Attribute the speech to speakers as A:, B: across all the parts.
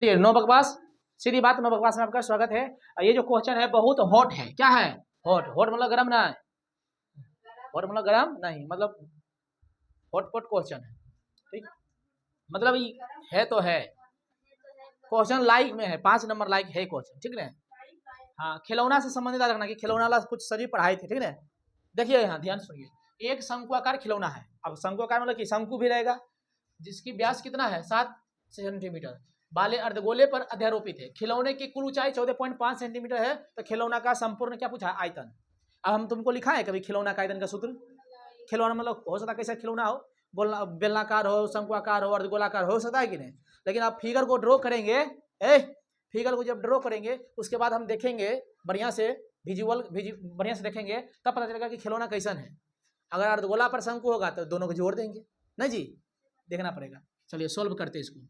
A: No बकवास, सीधी बात, no बकवास में आपका स्वागत है। ये जो क्वेश्चन है बहुत हॉट है। क्या है? हॉट। हॉट मतलब गरम ना है, हॉट मतलब गरम नहीं, मतलब हॉट क्वेश्चन है। ठीक, मतलब है तो है क्वेश्चन, लाइक में है, 5 नंबर लाइक है क्वेश्चन। ठीक है, हाँ, खिलौना से संबंधित रखना कि खिलौना वाला कुछ सभी पढ़ाई थी। ठीक है, देखिए यहाँ ध्यान सुनिए। एक शंकुआकार खिलौना है। अब शंकुआकार मतलब कि शंकु भी रहेगा, जिसकी व्यास कितना है 7 सेंटीमीटर, वाले अर्धगोले पर अध्यारोपित है। खिलौने की कुल ऊंचाई 14.5 सेंटीमीटर है। तो खिलौना का संपूर्ण क्या पूछा? आयतन। अब हम तुमको लिखा है कभी खिलौना का आयतन का सूत्र? खिलौना मतलब हो सकता है कैसा खिलौना हो, गोला बेलनाकार हो, शंकुआकार हो, अर्धगोलाकार हो सकता है कि नहीं। लेकिन आप फिगर को ड्रॉ करेंगे, फिगर को जब ड्रॉ करेंगे उसके बाद हम देखेंगे बढ़िया से, बढ़िया से देखेंगे, तब पता चलेगा कि खिलौना कैसन है। अगर अर्धगोला पर शंकु होगा तो दोनों को जोड़ देंगे ना जी, देखना पड़ेगा। चलिए सोल्व करते हैं इसको।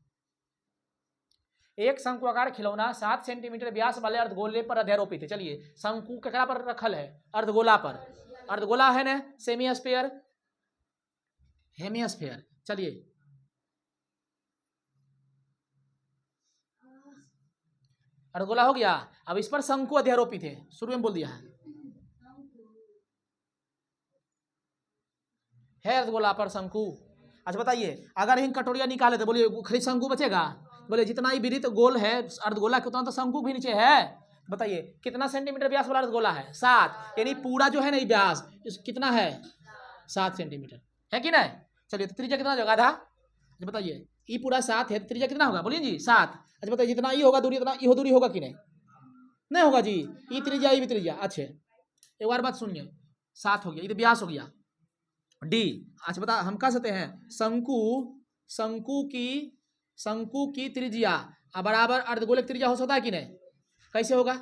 A: एक शंकुआकार खिलौना 7 सेंटीमीटर व्यास वाले अर्धगोले पर अध्यारोपित है। चलिए, शंकु ककड़ा पर रखल है? अर्धगोला पर। अर्धगोला है ना, सेमी स्फीयर, हेमी स्फीयर। चलिए, अर्धगोला हो गया। अब इस पर शंकु अध्यारोपित है, शुरू में बोल दिया है अर्धगोला पर शंकु। अच्छा बताइए, अगर इन कटोरिया निकाले तो बोलिए खाली शंकु बचेगा? बोले जितना ही विरित गोल है अर्धगोला उतना तो शंकु भी नीचे है। बताइए कितना सेंटीमीटर व्यास वाला अर्धगोला है? 7, यानी पूरा जो है ना व्यास कितना है? 7 सेंटीमीटर है कि नहीं। चलिए, तो त्रिज्या कितना होगा? आधा। अच्छा बताइए, ई पूरा 7 है, त्रिज्या कितना होगा? बोलिए जी 7। अच्छा बताइए, जितना ई होगा दूरी उतना ई दूरी होगा कि नहीं? नहीं होगा जी, ई त्रिज्या ई भी त्रिज्या। अच्छे, एक बार बात सुनिए, 7 हो गया, ये तो व्यास हो गया डी। अच्छा बता, हम कह सकते हैं शंकु, शंकु की त्रिज्या बराबर अर्धगोलक त्रिज्या हो सकता है कि नहीं? कैसे होगा?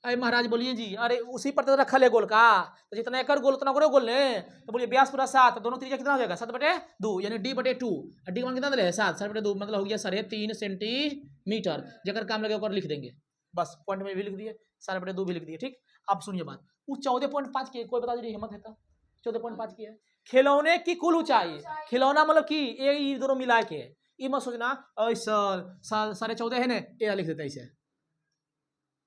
A: अरे महाराज बोलिए जी, अरे उसी पर तो रखल है गोल का, तो जितना एकड़ गोल उतना गोल ले। तो बोलिए व्यास पूरा 7, दोनों त्रिज्या कितना हो जाएगा? 7/2, यानी D/2। डी मान कितना दे? 7, 7/2 मतलब हो गया 3.5 सेंटीमीटर। जगह काम लगे ऊपर लिख देंगे, बस पॉइंट में भी लिख दिए, 7/2 भी लिख दिए। ठीक, अब सुनिए बात, वो 14.5 की कोई बता दीजिए, हिम्मत है तो 14.5 की है। खिलौने की कुल ऊंचाई, खिलौना मतलब कि ये दोनों मिला के, ये मत सोचना 14.5 है ना, ये लिख देता इसे,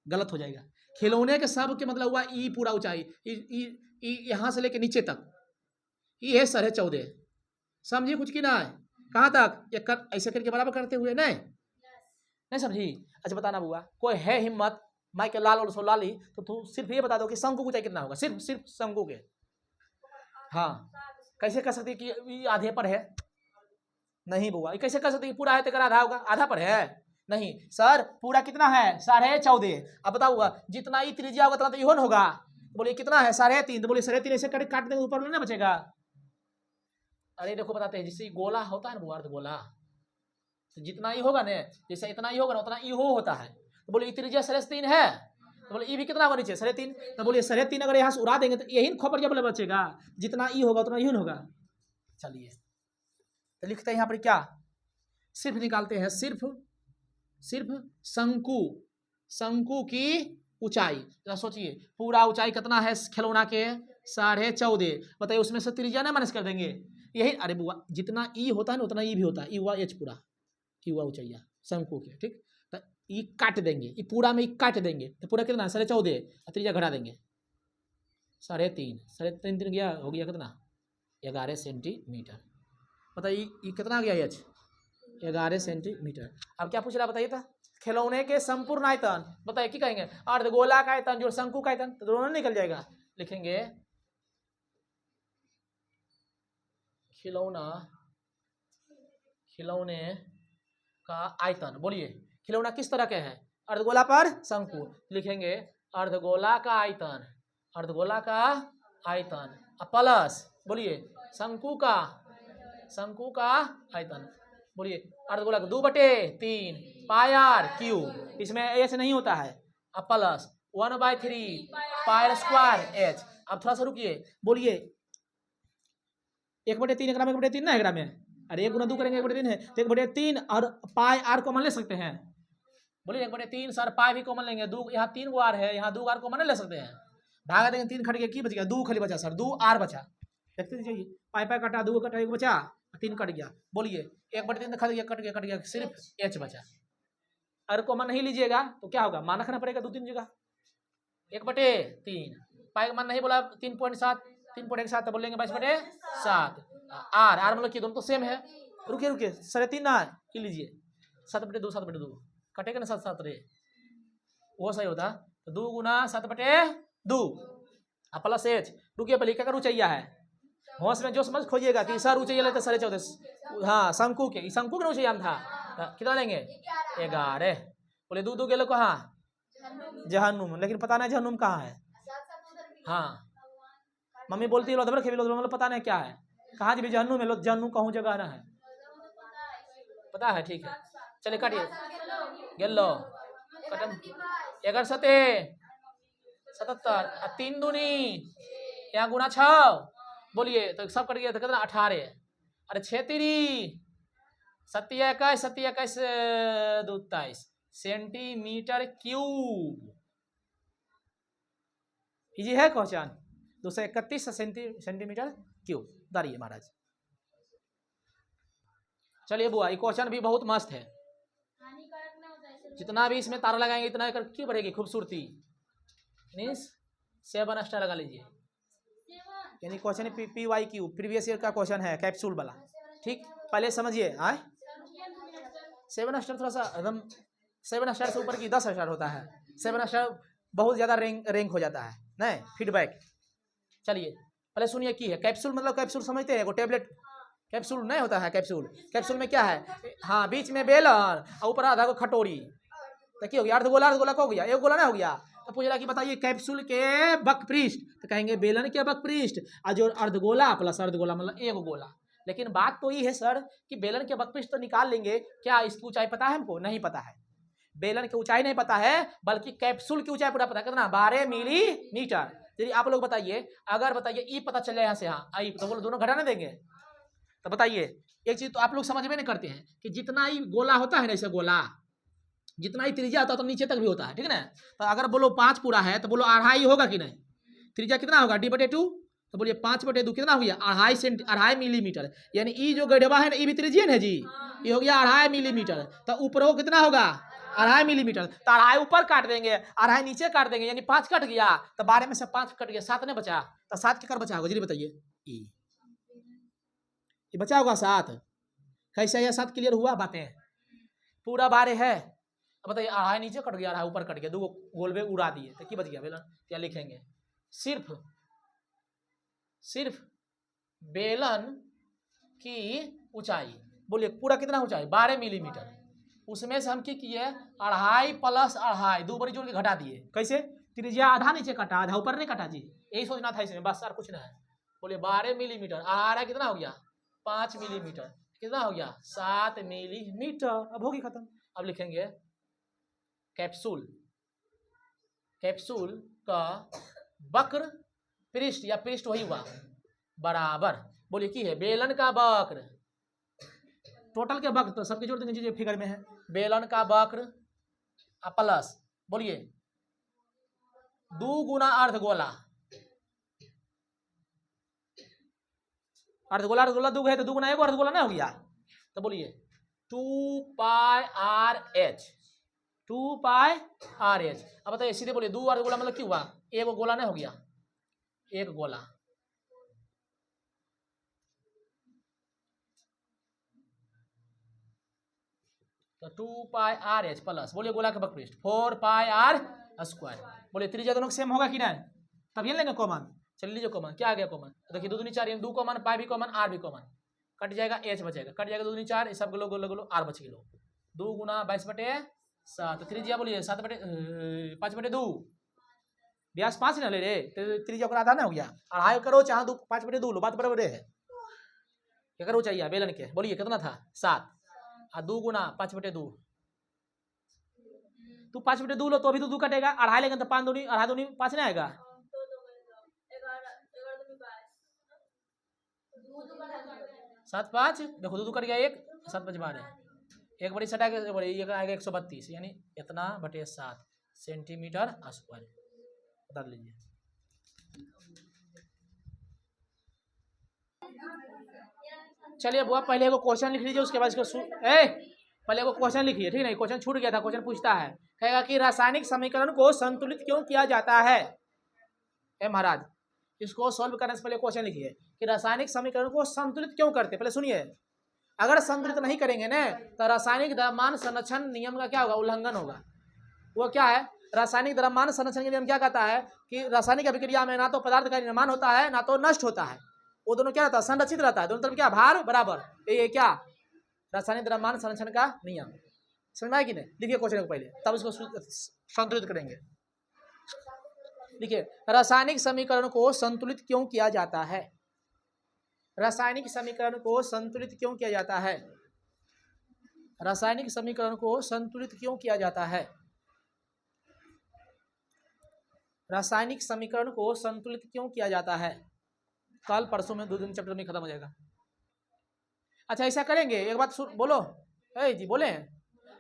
A: गलत हो जाएगा। खिलौने के सब के मतलब हुआ ई पूरा ऊंचाई, यहां से लेके नीचे तक, ये है 14.5। समझिए कुछ की ना है? कहां तक? ये ऐसे करके बराबर करते हुए नहीं, नहीं समझी? अच्छा बताना बुआ, कोई है हिम्मत, माइक लाल और सो लाली, तो तू सिर्फ ये बता दो कि शंकु की ऊंचाई कितना होगा, सिर्फ शंकु के। हाँ, कैसे कह सकती कि आधे पर है? नहीं बुआ, कैसे कह सकती पूरा है तो आधा होगा? आधा पर है नहीं सर, पूरा कितना है? 14.5। अब बताऊंगा जितना ही त्रिज्या होगा उतना तो इहोन होगा। बोलिए कितना है? 3.5। तो बोलिए 3.5 ऐसे काट देंगे, ऊपर में ना बचेगा। अरे देखो बताते हैं, जिससे गोला होता है ना वो अर्धगोला, तो जितना ही होगा ना, जैसे इतना ही होगा ना उतना ई हो होता है। तो बोलिए त्रिज्या 3.5 है, तो बोले ई भी कितना होगा नीचे? 3.5। तो बोलिए 3.5 अगर यहाँ से उड़ा देंगे तो यही खोपड़िया बोले बचेगा, जितना ई होगा उतना यून होगा। चलिए, तो लिखते हैं यहाँ पर क्या, सिर्फ निकालते हैं, सिर्फ शंकु, शंकु की ऊंचाई। जरा सोचिए पूरा ऊंचाई कितना है खिलौना के? 14.5। बताइए उसमें से त्रिज्या ना माइनस कर देंगे, यही। अरे बुआ, जितना ई होता है ना उतना ई भी होता है, ई हुआ एच पूरा, ई हुआ ऊंचाइया शंकु के। ठीक, तो ई काट देंगे, ई पूरा में ई काट देंगे, तो पूरा कितना? 14.5, त्रिज्या घटा देंगे 3.5, 3.5 गया, हो गया कितना? 11 सेंटीमीटर। बताइए ये कितना आ गया एच? 11 सेंटीमीटर। अब क्या पूछ रहा बताइए था? खिलौने के संपूर्ण आयतन बताइए, क्या कहेंगे? अर्धगोला का आयतन जो शंकु का आयतन, तो दोनों निकल जाएगा। लिखेंगे खिलौना, खिलौने का आयतन। बोलिए खिलौना किस तरह के है? अर्धगोला पर शंकु। लिखेंगे अर्धगोला का आयतन, अर्धगोला का आयतन प्लस, बोलिए शंकु का, शंकु का आयतन। बोलिए अर्धगोला का 2/3 पाई आर क्यू, इसमें ऐसे नहीं होता है, अब प्लस 1/3 पाई स्क्वायर एच। अब थोड़ा सा रुकिए, बोलिए 1/3 एकड़ा में 1/3 ना एकड़ा में, अरे 1 गुना 2 करेंगे 1/3 है, तो 1/3 और पाई आर कॉमन ले सकते हैं। बोलिए 1/3 सर, पाई भी कॉमन लेंगे, 2 यहाँ 3 गो आर है, यहाँ 2 आर कॉमन ले सकते हैं, भागा देंगे 3 खट के की बच गया? 2 खाली बचा सर, 2 आर बचा। देखते जाइए, पाई पाई कटा 2 कटा 1 बचा, 3 कट गया, बोलिए 1/3 कट गया, कट गया, कट गया, सिर्फ h बचा। अगर कॉमन नहीं लीजिएगा तो क्या होगा, मान रखना पड़ेगा 2-3 जगह, 1/3 पाई का मान नहीं बोला 3.7, 3.17 तो बोलेंगे 22/7। आर मतलब कि दोनों तो सेम है। रुकिए रुकिए, 3.5 ना की लीजिए, 7/2, 7/2 कटेगा ना, 7 रे वो सही होता। तो 2 गुना 7/2 प्लस एच। रुकिए पहले क्या ऊंचाइया है, होश में जो समझ खोजिएगा कि सर ऊंचाइया लेते 14.5, हाँ शंकु के, शंकु के ऊंचाइया था। कितना लेंगे 11। बोले 2 गेलो कहाँ, जहन्नुम, लेकिन पता नहीं जहन्नुम कहाँ है। हाँ मम्मी बोलती है मतलब पता नहीं क्या है, कहाँ जी जहन्नुम है, जहन्नुम कहूँ जगह ना है, पता है, ठीक है चलिए काटिए, गेलो कटम 11 सते 77, 3 दूनी यहाँ गुना 6, बोलिए तो सब कट गया तो कितना 18। अरे 6 3 27 27 22 सेंटीमीटर क्यूब। इजी है क्वेश्चन, 231 सेंटीमीटर क्यूब। दारिए महाराज, चलिए बुआ ये क्वेश्चन भी बहुत मस्त है, जितना भी इसमें तारा लगाएंगे इतना क्यों बढ़ेगी खूबसूरती। मीन्स 7 स्टार लगा लीजिए, यानी क्वेश्चन PYQ प्रीवियस ईयर का क्वेश्चन है, कैप्सूल वाला। ठीक पहले समझिए, आए 7 स्टार थोड़ा सा एकदम, 7 स्टार से ऊपर की 10 स्टार होता है, 7 स्टार बहुत ज्यादा रैंक हो जाता है, नहीं फीडबैक। चलिए पहले सुनिए की है कैप्सूल, मतलब कैप्सूल समझते हैं, वो टेबलेट कैप्सूल नहीं होता है। कैप्सूल, कैप्सूल में क्या है, हाँ बीच में बेलन और ऊपर आधा को खटोरी, तो क्या हो गया, अर्धगोला, अर्धगोला को हो गया, एक गोला ना हो गया। तो पूछ रहा कि बताइए कैप्सूल के बकपृष्ठ, तो कहेंगे बेलन के बकपृष्ठ, और जो अर्धगोला प्लस अर्धगोला मतलब एक गोला। लेकिन बात तो ये है सर कि बेलन के बकपृष्ठ तो निकाल लेंगे, क्या इसकी ऊंचाई पता है हमको, नहीं पता है। बेलन की ऊंचाई नहीं पता है, बल्कि कैप्सूल की ऊंचाई पूरा पता है, कितना 12 मिलीमीटर। चलिए आप लोग बताइए, अगर बताइए ई पता चले यहाँ से, हाँ आई तो बोलो दोनों घटाने देंगे। तो बताइए एक चीज तो आप लोग समझ में नहीं करते हैं कि जितना ही गोला होता है ना, ऐसे गोला जितना ही त्रिज्या होता है तो नीचे तक भी होता है, ठीक है ना। तो अगर बोलो 5 पूरा है तो बोलो 2.5 होगा कि नहीं, त्रिज्या कितना होगा D/2, तो बोलिए 5/2 कितना हो गया 2.5 मिलीमीटर। यानी ई जो गड्ढा है ना, ये भी त्रिज्या है जी, ये हो गया 2.5 मिलीमीटर। तो ऊपर कितना होगा 2.5 मिलीमीटर, तो 2.5 ऊपर काट देंगे, 2.5 नीचे काट देंगे, यानी 5 कट गया, तो 12 में से 5 कट गया, 7 नहीं बचा, तो 7 के कर बचा होगा जी, बताइए ये बचा होगा 7। कैसे यह 7 क्लियर हुआ, बातें पूरा 12 है। अब बताइए 2.5 नीचे कट गया, 2.5 ऊपर कट गया, 2 गोलबे उड़ा दिए, तो क्या बच गया बेलन, क्या लिखेंगे, सिर्फ बेलन की ऊंचाई, बोलिए पूरा कितना ऊंचाई 12 मिलीमीटर, उसमें से हम क्या किए 2.5 प्लस 2.5 2 बड़ी जोड़ के घटा दिए। कैसे, त्रिज्या आधा नीचे कटा, आधा ऊपर नहीं कटा जी, यही सोचना था इसमें, बस यार कुछ ना है। बोलिए 12 मिलीमीटर, 2.5 कितना हो गया 5 मिलीमीटर, कितना हो गया 7 मिलीमीटर। अब होगी खत्म। अब लिखेंगे कैप्सूल, कैप्सूल का वक्र पृष्ठ या पृष्ठ वही हुआ बराबर, बोलिए की है बेलन का वक्र, टोटल के वक्र तो सबके जोड़ देंगे जी, फिगर में है, बेलन का वक्र प्लस बोलिए 2 गुना अर्धगोला, अर्धगोला अर्धगोला 2 है तो 2 गुना 1 अर्धगोला ना हो गया, तो बोलिए 2πRh, 2πRh। अब बताइए सीधे बोलिए 2 अर्धगोला मतलब क्यों हुआ, एक गोला नहीं हो गया, एक गोला, तो 2πRh प्लस बोलिए गोला का बकपृष्ठ 4πr²। बोलिए त्रिज्या दोनों सेम होगा कि नहीं, तब ये लेंगे कॉमन। चलिए लीजिए कॉमन, क्या आ गया कॉमन, देखिए 2 दूनी 4, 2 कॉमन, पाई भी कॉमन, आर भी कॉमन, कट जाएगा एच बचेगा, कट जाएगा 2 दूनी 4, सब गोलो गोलो गोलो आर बच गया, 2 गुना 22/7, त्रिज्या बोलिए 5/2, व्यास 5 ना ले रे, त्रिज्या को आधा ना हो गया, 2.5 करो चाहे 5/2 लो, बात बराबर है। क्या करो चाहिए बेलन के, बोलिए कितना था 7, और 2 गुना 5/2, तू 5/2 लो तो अभी तो 2 कटेगा, 2.5 लेंगे तो 5 दूनी 2.5 दूनी 5 नहीं आएगा, 7 5 देखो 2 कट गया, 1 7 5 12, एक बड़ी सटा के बड़ी ये आएगा 132, यानी इतना बटे 7 सेंटीमीटर स्क्वायर, बता लीजिए। चलिए बुआ पहले एगो क्वेश्चन लिख लीजिए, उसके बाद इसको पहले एगो क्वेश्चन लिखिए, ठीक है। क्वेश्चन छूट गया था, क्वेश्चन पूछता है, कहेगा कि रासायनिक समीकरण को संतुलित क्यों किया जाता है। ए महाराज, इसको सॉल्व करने से पहले क्वेश्चन लिखिए कि रासायनिक समीकरण को संतुलित क्यों करते। पहले सुनिए, अगर संतुलित नहीं करेंगे ना तो रासायनिक द्रव्यमान संरक्षण नियम का क्या होगा, उल्लंघन होगा। वो क्या है, रासायनिक द्रव्यमान संरक्षण के नियम क्या कहता है कि रासायनिक अभिक्रिया में ना तो पदार्थ का निर्माण होता है ना तो नष्ट होता है, वो दोनों क्या रहता है, संरक्षित रहता है, दोनों तरफ क्या भार बराबर। ये क्या रासायनिक द्रव्यमान संरक्षण का नियम, समझ में आया कि नहीं। लिखिए क्वेश्चन को पहले, तब इसको संतुलित करेंगे। देखिए, रासायनिक समीकरण को संतुलित क्यों किया जाता है। रासायनिक समीकरण को संतुलित क्यों किया जाता है। रासायनिक समीकरण को संतुलित क्यों किया जाता है। रासायनिक समीकरण को संतुलित क्यों किया जाता है। कल परसों में 2 दिन चैप्टर में खत्म हो जाएगा। अच्छा ऐसा करेंगे, एक बात बोलो जी, बोले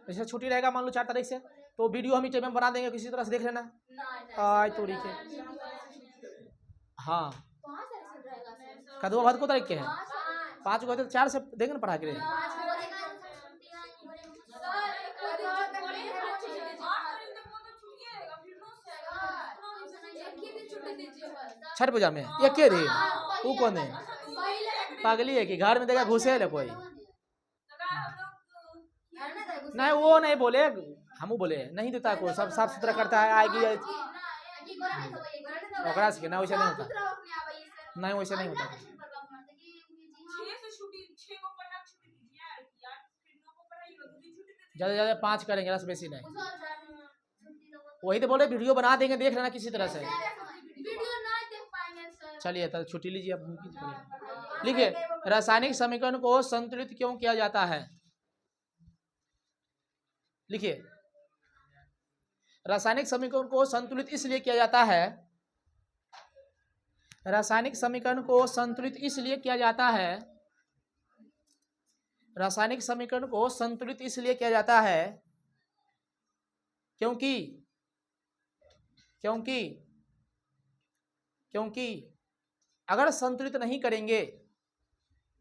A: जैसे छुट्टी रहेगा मान लो 4 तारीख से, तो वीडियो हम यूट्यूब में बना देंगे, किसी तरह से देख लेना। आज तो के हाँ कदवा भात को तारीख के है 5 को, तो 4 से देंगे ना पढ़ा के लिए। छठ पूजा में ये के रे, वो कौन है, पागली है कि घर में देखा घुसे ले कोई। नहीं वो नहीं बोले, हम बोले नहीं देता कोई, सब साफ सुथरा करता है, आएगी ओकरा से ना, वैसे नहीं होता, नहीं वैसे नहीं होता। ज्यादा ज्यादा 5 करेंगे, रस बेसी नहीं। वही तो बोले वीडियो बना देंगे, देख लेना किसी तरह से। चलिए तो छुट्टी लीजिए अब। लिखिए, रासायनिक समीकरण को संतुलित क्यों किया जाता है। लिखिए, रासायनिक समीकरण को संतुलित इसलिए किया जाता है। रासायनिक समीकरण को संतुलित इसलिए किया जाता है। रासायनिक समीकरण को संतुलित इसलिए किया जाता है क्योंकि अगर संतुलित नहीं करेंगे,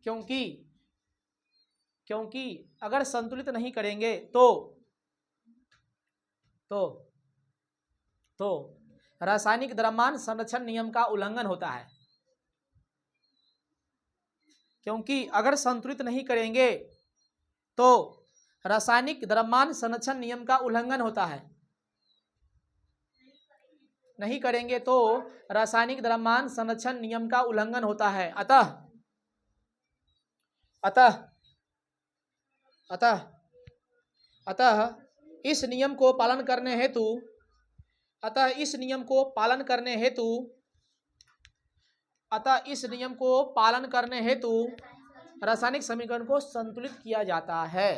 A: क्योंकि अगर संतुलित नहीं करेंगे तो रासायनिक द्रव्यमान संरक्षण नियम का उल्लंघन होता है। क्योंकि अगर संतुलित नहीं करेंगे तो रासायनिक द्रव्यमान संरक्षण नियम का उल्लंघन होता है। नहीं करेंगे तो रासायनिक द्रव्यमान संरक्षण नियम का उल्लंघन होता है। अतः इस नियम को पालन करने हेतु रासायनिक समीकरण को संतुलित किया जाता है।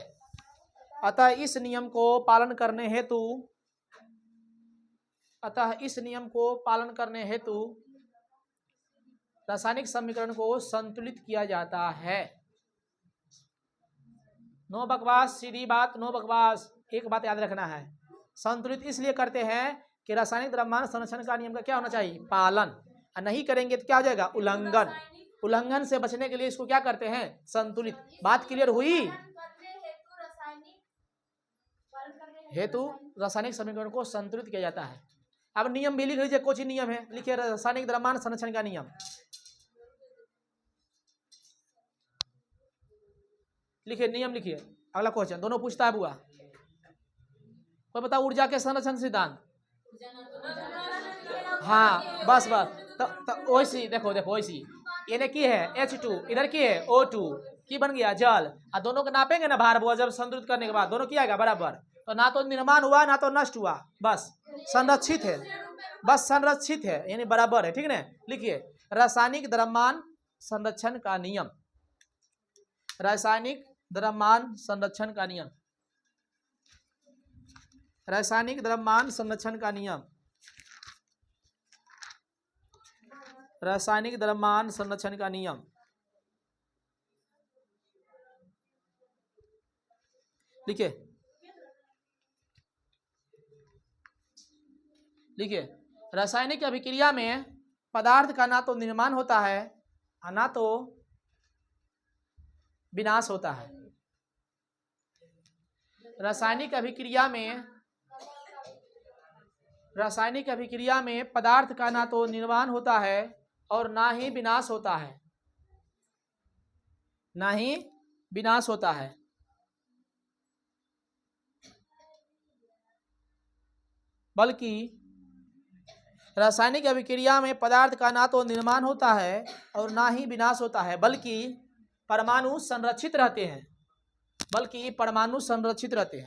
A: अतः इस नियम को पालन करने हेतु रासायनिक समीकरण को संतुलित किया जाता है। नो बकवास, सीधी बात, नो बकवास। एक बात याद रखना है, संतुलित इसलिए करते हैं कि रासायनिक द्रव्यमान संरक्षण का नियम का क्या होना चाहिए, पालन। और नहीं करेंगे तो क्या हो जाएगा, उल्लंघन। उल्लंघन से बचने के लिए इसको क्या करते हैं, संतुलित। बात क्लियर हुई। हेतु रासायनिक समीकरण को संतुलित किया जाता है। अब नियम भी लिख लीजिए, कुछ ही नियम है, लिखिए रासायनिक द्रव्यमान संरक्षण का नियम। लिखिए नियम, लिखिए। अगला क्वेश्चन दोनों पूछता है बुआ, कोई बता ऊर्जा के संरक्षण सिद्धांत। हाँ बस तो वैसी देखो वैसी, ये की है H2, इधर की है O2, की बन गया जल। और दोनों को नापेंगे ना भार बुआ, जब संतुलित करने के बाद दोनों किया गया बराबर, तो ना तो निर्माण हुआ ना तो नष्ट हुआ, बस संरक्षित है, यानी बराबर है, ठीक है। लिखिए रासायनिक द्रव्यमान संरक्षण का नियम। रासायनिक द्रव्यमान संरक्षण का नियम। रासायनिक द्रव्यमान संरक्षण का नियम। रासायनिक द्रव्यमान संरक्षण का नियम। लिखिए रासायनिक अभिक्रिया में पदार्थ का ना तो निर्माण होता है और ना तो विनाश होता है। रासायनिक अभिक्रिया में पदार्थ का ना तो निर्माण होता है और ना ही विनाश होता है, ना ही विनाश होता है। बल्कि रासायनिक अभिक्रिया में पदार्थ का ना तो निर्माण होता है और ना ही विनाश होता है, बल्कि परमाणु संरक्षित रहते हैं।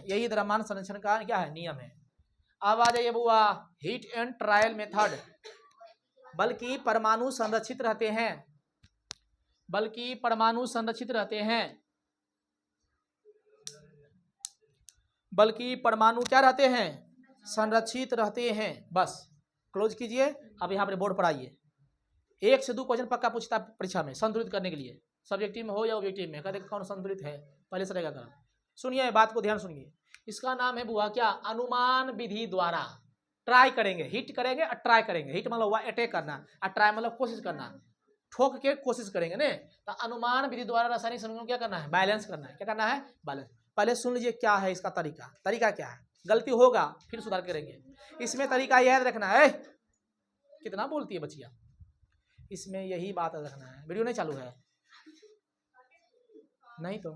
A: यही द्रव्यमान संरक्षण का क्या है, नियम है। अब आ जाइए बुआ हीट एंड ट्रायल मेथड। बल्कि परमाणु संरक्षित रहते हैं, संरक्षित रहते हैं। बस क्लोज कीजिए। अब यहाँ पर बोर्ड पर आइए, 1 से 2 क्वेश्चन पक्का पूछता है परीक्षा में संतुलित करने के लिए, सब्जेक्टिव में हो या ऑब्जेक्टिव में। कहते कौन संतुलित है, पहले से रहेगा कर। सुनिए बात को, ध्यान सुनिए। इसका नाम है बुआ क्या, अनुमान विधि द्वारा। ट्राई करेंगे, हिट करेंगे और ट्राई करेंगे। हिट मतलब हुआ अटैक करना और ट्राई मतलब कोशिश करना, ठोक के कोशिश करेंगे ने। तो अनुमान विधि द्वारा रासायनिक समीकरण क्या करना है, बैलेंस करना है। क्या करना है, बैलेंस। पहले सुन लीजिए क्या है इसका तरीका क्या है। गलती होगा फिर सुधार करेंगे। इसमें तरीका याद रखना है। कितना बोलती है बच्चिया, इसमें यही बात रखना है। वीडियो नहीं चालू है, नहीं तो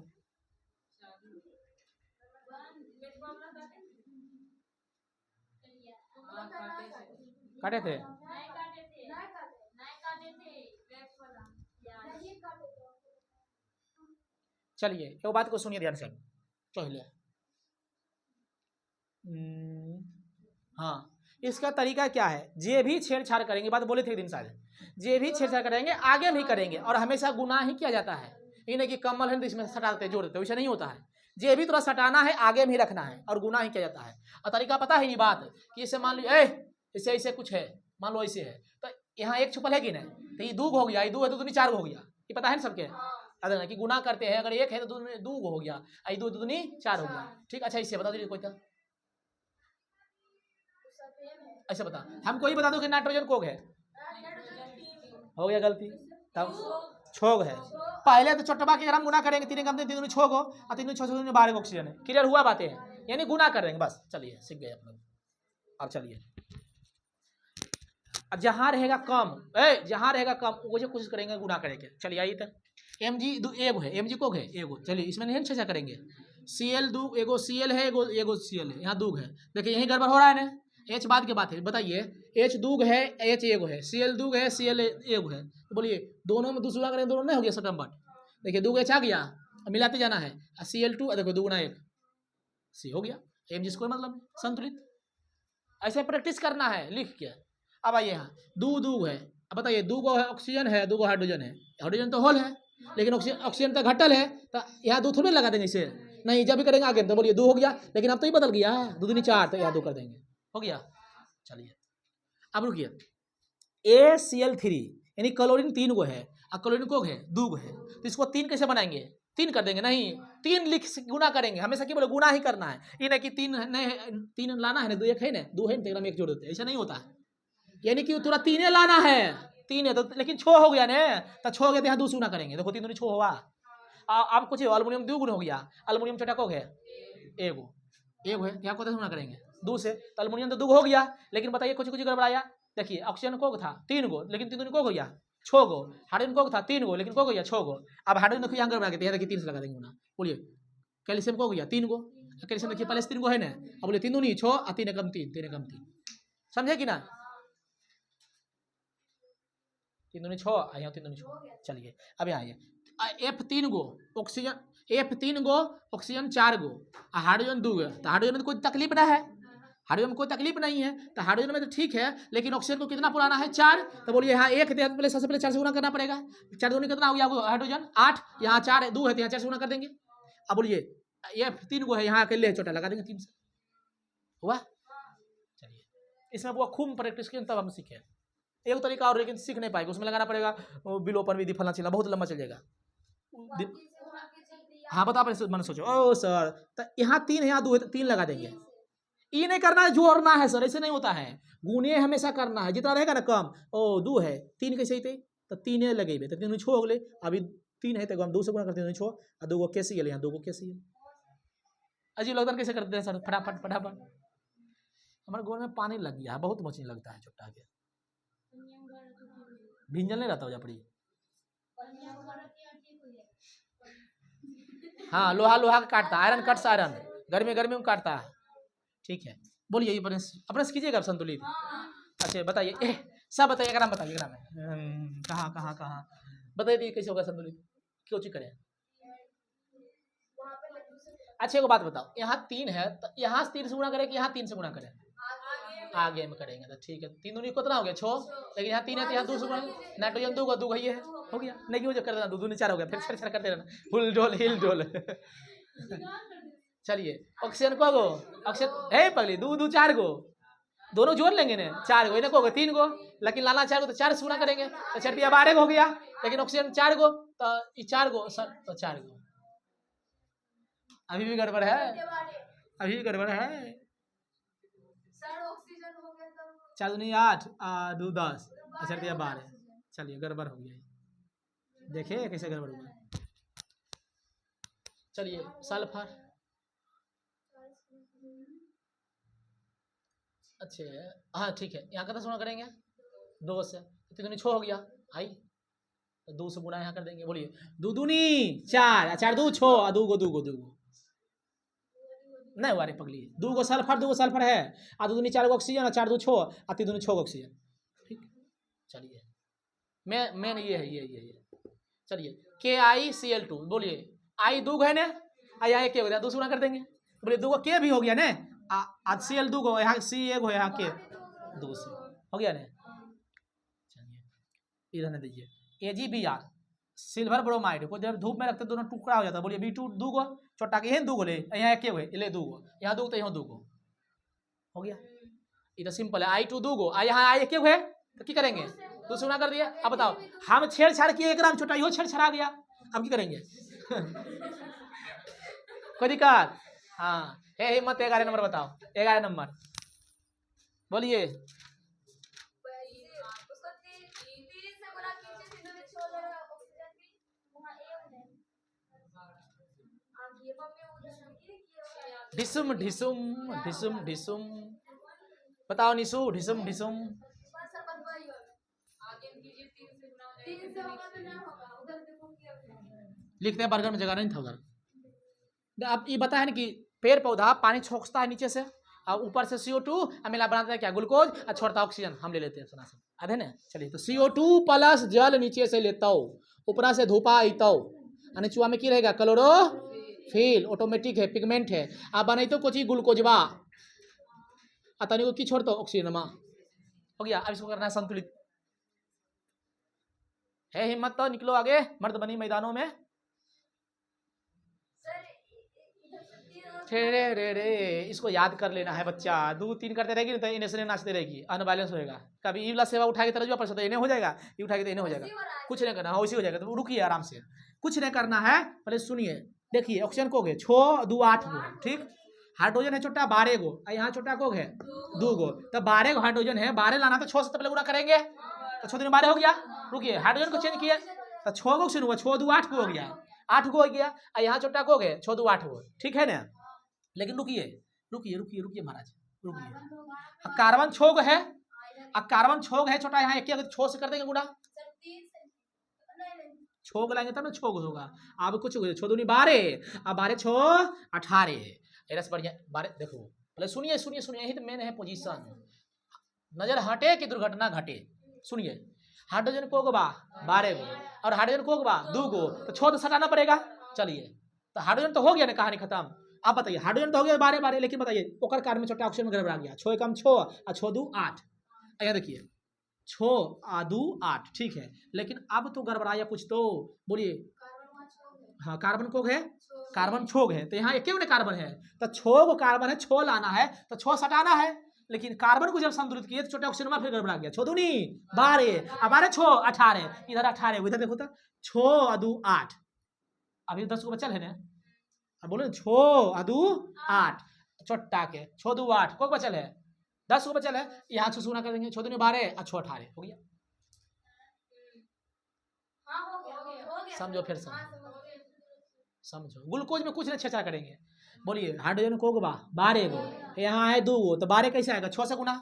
A: काटे थे। चलिए एक बात को सुनिए ध्यान से पहले। हाँ, इसका तरीका क्या है। जे भी छेड़छाड़ करेंगे, बात बोले थे एक दिन शायद, जे भी छेड़छाड़ करेंगे आगे भी करेंगे और हमेशा गुनाह ही किया जाता है। ये नहीं कि कमल है तो इसमें सटा देते जोड़ देते, वैसा नहीं होता है। जे भी थोड़ा सटाना है आगे में ही रखना है और गुनाह ही किया जाता है। और तरीका पता है ये बात कि इसे मान लीजिए इसे ऐसे कुछ है, मान लो ऐसे है तो यहाँ एक छुपल है कि नहीं, तो ये 2 हो गया, ये 2 है तो दूनी 4 हो गया। ये पता है ना सबके, अगर कि गुनाह करते हैं, अगर 1 है तो 2 हो गया, 2 दूनी 4 हो गया। ठीक, अच्छा इससे बता दीजिए कोई तो ऐसे बता, हमको ही बता दो कि नाइट्रोजन कोक है, हो गया गलती। तब छोग है। पहले तो चोटबा के अगर हम गुना करेंगे 3 कम 3 छोग हो और 3 6 12 ऑक्सीजन है। क्लियर हुआ बातें, यानी गुना करेंगे बस। चलिए सीख गए आप लोग। अब चलिए जहां रहेगा कम, वो जो कोशिश करेंगे गुना करेंगे। चलिए आइए तो Mg एगो है, Mg कोक है एगो। चलिए इसमें नहीं छेचा करेंगे। Cl दू एगो Cl है, एगो Cl है, यहाँ दूग है। देखिए यही गड़बड़ हो रहा है ना। H बाद के बात है, बताइए H दूग है, H एगो है, Cl दूग है, Cl एगो है। तो बोलिए दोनों में दूसरा करेंगे, दोनों नहीं हो गया सटम बट। देखिए दूग H आ गया, मिलाते जाना है। Cl2 देखो दूगुना 1 C हो गया। Mg कोई मतलब संतुलित। ऐसे प्रैक्टिस करना है लिख के। अब आइए यहाँ दूग है। अब बताइए 2 ऑक्सीजन है, 2 हाइड्रोजन है। हाइड्रोजन तो होल है लेकिन ऑक्सीजन तो घटल है, तो यहाँ 2 थोड़ी लगा देंगे इसे, नहीं जब भी करेंगे आगे। तो बोलिए 2 हो गया, लेकिन अब तो ही बदल गया, 2 दूनी 4, तो यहाँ 2 कर देंगे, हो गया। चलिए अब रुकिए, ACl3 यानी क्लोरीन 3 गो है और क्लोरीन को है 2 गो है, तो इसको 3 कैसे बनाएंगे, 3 कर देंगे। नहीं 3 लिख गुना करेंगे, हमेशा क्या बोले गुना ही करना है। ये नहीं कि 3 नहीं 3 लाना है ना, 2 1 है ना, 2 है ना, 1 जोड़ देते, ऐसा नहीं होता है। यानी कि तुरा 3 लाना है, 3 है तो, लेकिन 6 हो गया ने, तो 6 हो गया तो यहाँ 2 गुना करेंगे। देखो 3 दूनी 6 हुआ। अब कुछ अल्युमिनियम 2 गुना हो गया, अल्युमिनियम छोटा को है एगो है, यहाँ को 10 गुना करेंगे 2 से, तो अल्युमिनियम तो 2 हो गया। लेकिन बताइए कुछ गड़बड़ाया। देखिए ऑक्सीजन को था 3 गो, लेकिन 3 दूनी को हो गया 6 गो। हाइड्रोजन को था 3 गो, लेकिन को हो गया 6 गो। अब हाइड्रोजन देखिए यहाँ गड़बड़ा के देखिए 3 से लगा देंगे गुना। बोलिए कैल्शियम को हो गया 3 गो, कैल्शियम देखिए पहले से 3 गो है ना। अब बोलिए 3 दूनी 6 और 3 कम 3, 3 कम 3, समझे कि ना। 3 दूनी 6 यहाँ 3 दूनी 6। चलिए अब यहाँ आइए F3 गो ऑक्सीजन, F3 गो ऑक्सीजन 4 गो और हाइड्रोजन 2 गो। तो हाइड्रोजन में कोई तकलीफ ना है, हाइड्रोजन में कोई तकलीफ नहीं है। तो हाइड्रोजन में तो ठीक है, लेकिन ऑक्सीजन को कितना पुराना है 4। तो बोलिए यहाँ 1 है, पहले सबसे पहले 4 से गुना करना पड़ेगा। 4 दूनी कितना हो गया हाइड्रोजन 8, यहाँ 4 है 2 है तो यहाँ 4 से गुना कर देंगे। अब बोलिए F3 गो है, यहाँ अकेले छोटा लगा देंगे 3 से, हुआ। चलिए इसमें वो खूब प्रैक्टिस किए तब हम सीखे। एक तरीका और, लेकिन सीख नहीं पाएगा, उसमें लगाना पड़ेगा विलोपन विधि फलना चिल्ला, बहुत लंबा चलेगा। हाँ बता पाए मन सोचो। ओ सर तो यहाँ 3 है, यहाँ 2 है, तो 3 लगा देंगे। ये नहीं करना है जोड़ना है सर, ऐसे नहीं होता है। गुने हमेशा करना है, जितना रहेगा ना कम। ओ 2 है 3 कैसे ही थे, तो 3 लगे तो 3 6 हो गए। अभी 3 है तो हम 2 से गुणा करते हैं 6 और 2 को कैसे यहाँ 2 को कैसे अजीब लगता है कैसे करते हैं सर फटाफट फटाफट हमारे गोल में पानी लग गया है बहुत मछली लगता है चुट्टा के भिंजल नहीं रहता हो जापड़ी हाँ लोहा लोहा का काटता आयरन कट्स आयरन गर्मी गर्मी में काटता है ठीक है बोलिए ये अपने से कीजिएगा संतुलित अच्छा बताइए सब बताइए ग्राम बताइए ग्राम में कहाँ कहाँ कहाँ बताइए कैसे होगा संतुलित क्यों चीज करें अच्छा एक बात बताओ यहाँ 3 है तो यहाँ 3 से गुणा करें कि यहाँ 3 से गुणा करें आगे में करेंगे तो ठीक है 3 दूनी कितना हो गया 6 लेकिन यहाँ 3 है तो यहाँ 2 से गुणा नाइट्रोजन 2 का 2 है हो गया नहीं हो जो कर देना 2 दूनी 4 हो गया फिर छर करते रहना हुल डोल हिल डोल चलिए ऑक्सीजन को गो ऑक्सीजन है पगली 2 2 4 गो दोनों जोड़ लेंगे ना 4 गो इन्हें को 3 गो लेकिन लाना 4 गो तो 4 से गुणा करेंगे तो 4 दिया 12 हो गया लेकिन ऑक्सीजन 4 गो तो ये 4 गो सर तो 4 गो अभी भी गड़बड़ है अभी भी गड़बड़ है 4 दूनी 8 2 10 अच्छा दिया 12 चलिए गड़बड़ हो गया देखिए कैसे गड़बड़ हुआ चलिए सल्फर अच्छा हाँ ठीक है यहाँ का गुणा करेंगे 2 से 3 दूनी 6 हो गया आई 2 से गुणा यहाँ कर देंगे बोलिए 2 दूनी 4 4 2 6 और 2 गो नहीं हुआ रे पगली 2 गो सल्फर है आ 2 दूनी 4 गो ऑक्सीजन और 4 2 6 और 3 दूनी 6 गो ऑक्सीजन ठीक चलिए मैं ये चलिए KiCl2 बोलिए आई 2 है ना आई यहाँ के हो गया 2 से गुणा कर देंगे बोलिए 2 को के भी हो गया ना आज Cl 2 गो यहाँ C 1 हो यहाँ के 2 से हो गया ना चलिए इधर दीजिए AgBr सिल्वर ब्रोमाइड को जब धूप में रखते दोनों टुकड़ा हो जाता है बोलिए B2 2 गो छोटा के 2 गो ले यहाँ एक हुए ले 2 गो यहाँ 2 तो यहाँ 2 गो हो गया ये तो सिंपल है I2 2 गो यहाँ एक हुए तो क्या करेंगे 2 से गुणा कर दिया अब बताओ हम छेड़छाड़ किए 1 ग्राम छोटा यो छेड़छाड़ा गया अब क्या करेंगे कोई दिक्कत हाँ है हिम्मत 11 नंबर बताओ 11 नंबर बोलिए ढिसुम ढिसुम ढिसुम ढिसुम बताओ निशु ढिसुम ढिसुम लिखते हैं बर्गर में जगह नहीं था उधर अब ये बता है ना कि पेड़ पौधा पानी छोंकता है नीचे से और ऊपर से CO2 मिला बनाता है क्या ग्लूकोज और छोड़ता ऑक्सीजन हम ले लेते हैं सुना सब आधे ना चलिए तो CO2 प्लस जल नीचे से लेता हो ऊपर से धूपा आईता हो नीचुआ में की रहेगा क्लोरोफिल ऑटोमेटिक है पिगमेंट है आप बने तो कुछ ग्लूकोजवा तनी को की छोड़ता ऑक्सीजन में हो गया अब इसको करना है संतुलित है हिम्मत तो निकलो आगे मर्द बनी मैदानों में रे इसको याद कर लेना है बच्चा 2 3 करते रहेगी तो इन्हें से नाचते रहेगी अनबैलेंस होएगा कभी ई वाला सेवा उठा के तरह पर इन्हें हो जाएगा ये उठा के तो इन्हें हो जाएगा कुछ नहीं करना वैसे हो जाएगा तो रुकिए आराम से कुछ नहीं करना है पहले सुनिए देखिए ऑक्सीजन को 6 2 8 गो ठीक हाइड्रोजन है छोटा 12 गो यहाँ छोटा को है 2 गो तो 12 गो हाइड्रोजन है 12 लाना तो 6 से पहले गुणा करेंगे तो 6 दिन 12 हो गया रुकिए हाइड्रोजन को चेंज किया तो 6 गो ऑक्सीजन हुआ 6 2 8 गो हो गया 8 गो हो गया यहाँ छोटा को है 6 2 8 गो ठीक है ना लेकिन रुकिए महाराज रुकिए कार्बन 6 गो है कार्बन 6 गो है छोटा यहाँ एक 6 से कर देंगे गुणा 6 गो लाएंगे तब ना 6 गो होगा अब कुछ 6 दूनी 12 अब 12 6 18 ऐसा से बढ़िया 12 देखो पहले सुनिए यही तो मेन है पोजीशन नजर हटे कि दुर्घटना घटे सुनिए हाइड्रोजन को गो 12 गो और हाइड्रोजन को गो 2 गो तो 6 तो सटाना पड़ेगा चलिए तो हाइड्रोजन तो हो गया ना कहानी खत्म आप बताइए हाइड्रोजन तो हो गया 12 लेकिन बताइए ओकर कार्बन में छोटा ऑक्सीजन में गड़बड़ा गया 6 कम 6 और 6 2 8 यहाँ देखिए 6 2 8 ठीक है लेकिन अब तो गड़बड़ाया कुछ तो बोलिए हाँ कार्बन को है कार्बन 6 है तो यहाँ एक कार्बन है तो 6 गो कार्बन है 6 लाना है तो 6 सटाना है लेकिन कार्बन को जब संतुलित किए तो छोटे ऑक्सीजन में फिर गड़बड़ा गया 6 दूनी 12 अब 6 18 इधर 18 इधर देखो तो 6 2 8 अभी 10 को बचल है ना अब बोलो 6 2 8 छोटा के 6 2 8 को बचल है 10 को बचल है यहाँ 6 गुना कर देंगे 6 दूनी 12 और 6 18 हो गया समझो फिर समझो ग्लूकोज में कुछ नहीं छेचा करेंगे। बोलिए हाइड्रोजन को गो 12 गो, यहाँ है 2 गो, तो 12 कैसे आएगा 6 से गुना।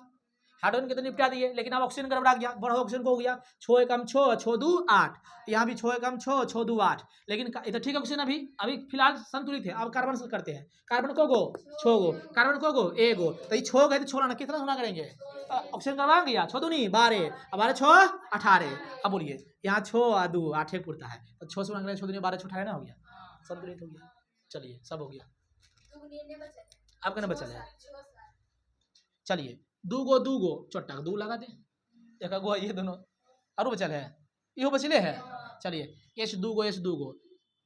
A: हाइड्रोजन के तो निपटा दिए, लेकिन अब ऑक्सीजन गड़बड़ा गया, बड़ा ऑक्सीजन को हो गया 6 एकम 6 6 2 8, यहाँ भी 6 एकम 6 6 2 8, लेकिन इधर ठीक ऑक्सीजन अभी अभी फिलहाल संतुलित है। अब कार्बन से करते हैं, कार्बन को गो 6 गो, कार्बन को गो 1 गो, तो ये 6 गए तो 6 लाना कितना गुना करेंगे, ऑक्सीजन गड़बड़ा गया 6 दूनी 12, अब 12 6 18। अब बोलिए यहाँ 6 और 2 8 एक पुरता है, तो 6 से गुना करेंगे 6 दूनी 12 6 18 ना हो गया, संतुलित हो गया। चलिए सब हो गया, अब कहना बचा है। चलिए 2 गो चोटा 2 लगा दे, एक गो ये दोनों और बचल है, इहो बचले है। चलिए एस 2 गो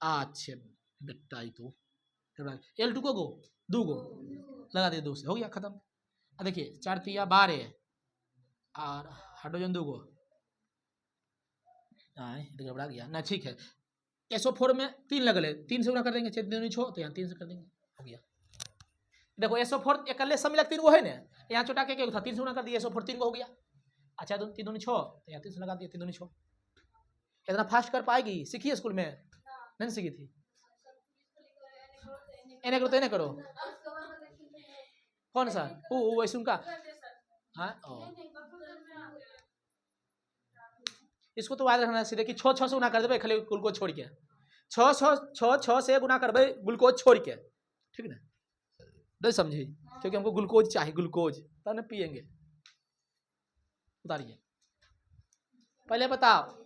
A: अच्छे बेटा ये तो L2 को गो 2 गो लगा दे, 2 से हो गया खत्म। अब देखिए 4 3 12 और हाइड्रोजन 2 गो गड़बड़ा गया ना, ठीक है। SO4 में 3 लगल है, 3 से गुना कर देंगे 6 दूनी 6, तो यहाँ 3 से कर देंगे, हो गया। देखो SO4 एकल्ले सब मिला 3 गो है ना, यहाँ छोटा के था 3 से गुना कर दिया, SO4 3 गो हो गया। अच्छा 3 दूनी 6, तो यहाँ 3 से लगा दिया 3 दूनी 6। इतना फास्ट कर पाएगी, सीखी स्कूल में नहीं सीखी थी। इन्हें करो तो इन्हें करो, कौन सा वो वैसे उनका, हाँ इसको तो याद रखना सीधे कि 6 6 से गुना कर देवे खाली ग्लूकोज छोड़ के, 6 6 6 से गुना करबे ग्लूकोज छोड़ के, ठीक है ना, नहीं समझी, क्योंकि हमको ग्लूकोज चाहिए, ग्लूकोज तब ना पियेंगे। उतारिए पहले बताओ